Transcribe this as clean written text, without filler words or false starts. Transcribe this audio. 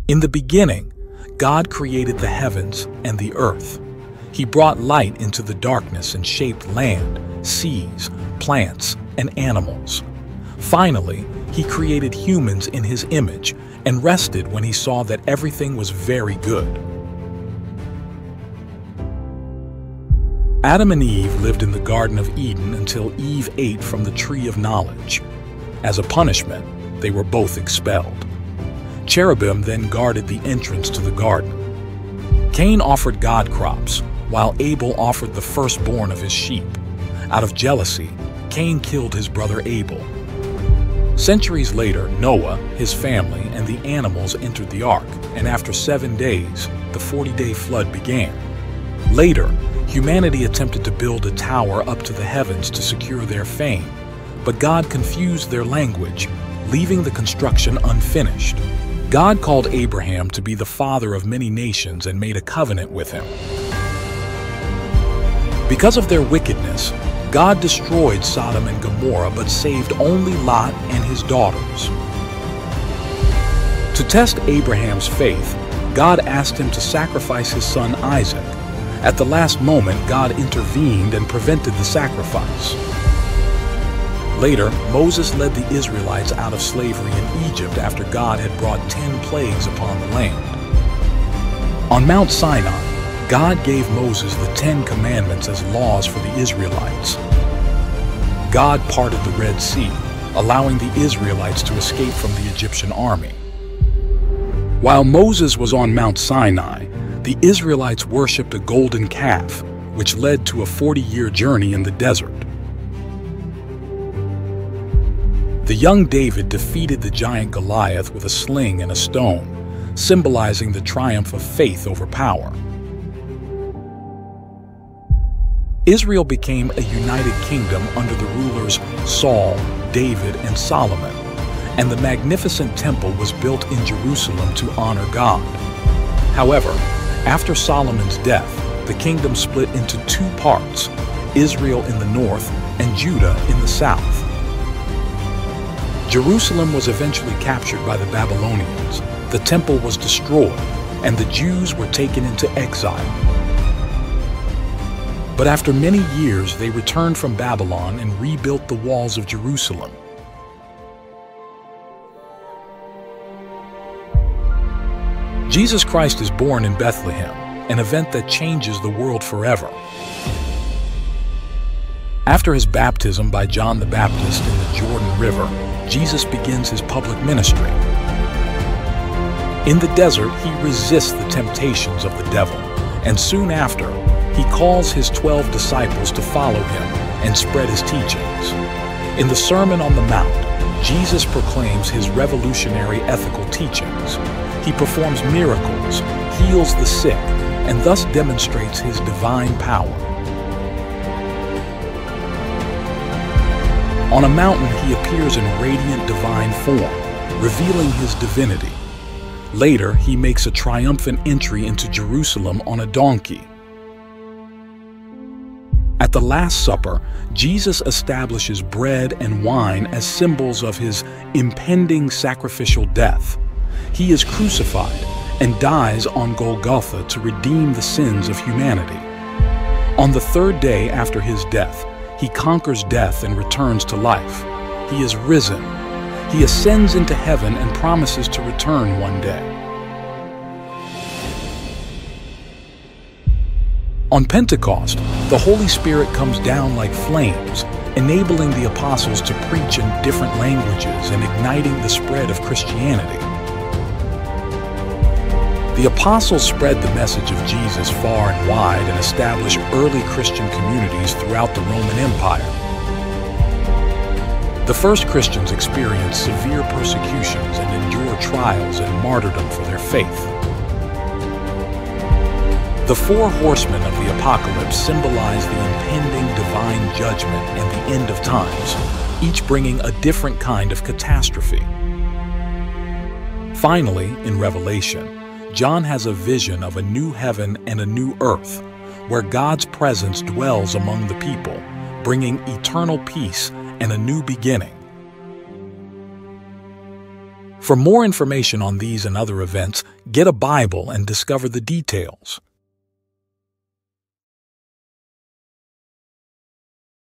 In the beginning, God created the heavens and the earth. He brought light into the darkness and shaped land, seas, plants, and animals. Finally, He created humans in His image and rested when He saw that everything was very good. Adam and Eve lived in the Garden of Eden until Eve ate from the tree of knowledge. As a punishment, they were both expelled. Cherubim then guarded the entrance to the garden. Cain offered God crops, while Abel offered the firstborn of his sheep. Out of jealousy, Cain killed his brother Abel. Centuries later, Noah, his family, and the animals entered the ark, and after 7 days, the 40-day flood began. Later, humanity attempted to build a tower up to the heavens to secure their fame, but God confused their language, leaving the construction unfinished. God called Abraham to be the father of many nations and made a covenant with him. Because of their wickedness, God destroyed Sodom and Gomorrah but saved only Lot and his daughters. To test Abraham's faith, God asked him to sacrifice his son Isaac. At the last moment, God intervened and prevented the sacrifice. Later, Moses led the Israelites out of slavery in Egypt after God had brought 10 plagues upon the land. On Mount Sinai, God gave Moses the 10 Commandments as laws for the Israelites. God parted the Red Sea, allowing the Israelites to escape from the Egyptian army. While Moses was on Mount Sinai, the Israelites worshipped a golden calf, which led to a 40-year journey in the desert. The young David defeated the giant Goliath with a sling and a stone, symbolizing the triumph of faith over power. Israel became a united kingdom under the rulers Saul, David, and Solomon, and the magnificent temple was built in Jerusalem to honor God. However, after Solomon's death, the kingdom split into 2 parts, Israel in the north and Judah in the south. Jerusalem was eventually captured by the Babylonians, the temple was destroyed, and the Jews were taken into exile. But after many years, they returned from Babylon and rebuilt the walls of Jerusalem. Jesus Christ is born in Bethlehem, an event that changes the world forever. After his baptism by John the Baptist in the Jordan River, Jesus begins his public ministry. In the desert, he resists the temptations of the devil, and soon after, he calls his 12 disciples to follow him and spread his teachings. In the Sermon on the Mount, Jesus proclaims his revolutionary ethical teachings. He performs miracles, heals the sick, and thus demonstrates his divine power. On a mountain, he appears in radiant divine form, revealing his divinity. Later, he makes a triumphant entry into Jerusalem on a donkey. At the Last Supper, Jesus establishes bread and wine as symbols of his impending sacrificial death. He is crucified and dies on Golgotha to redeem the sins of humanity. On the 3rd day after his death, he conquers death and returns to life. He is risen. He ascends into heaven and promises to return one day. On Pentecost, the Holy Spirit comes down like flames, enabling the apostles to preach in different languages and igniting the spread of Christianity. The apostles spread the message of Jesus far and wide and established early Christian communities throughout the Roman Empire. The first Christians experienced severe persecutions and endured trials and martyrdom for their faith. The 4 horsemen of the apocalypse symbolize the impending divine judgment and the end of times, each bringing a different kind of catastrophe. Finally, in Revelation, John has a vision of a new heaven and a new earth, where God's presence dwells among the people, bringing eternal peace and a new beginning. For more information on these and other events, get a Bible and discover the details.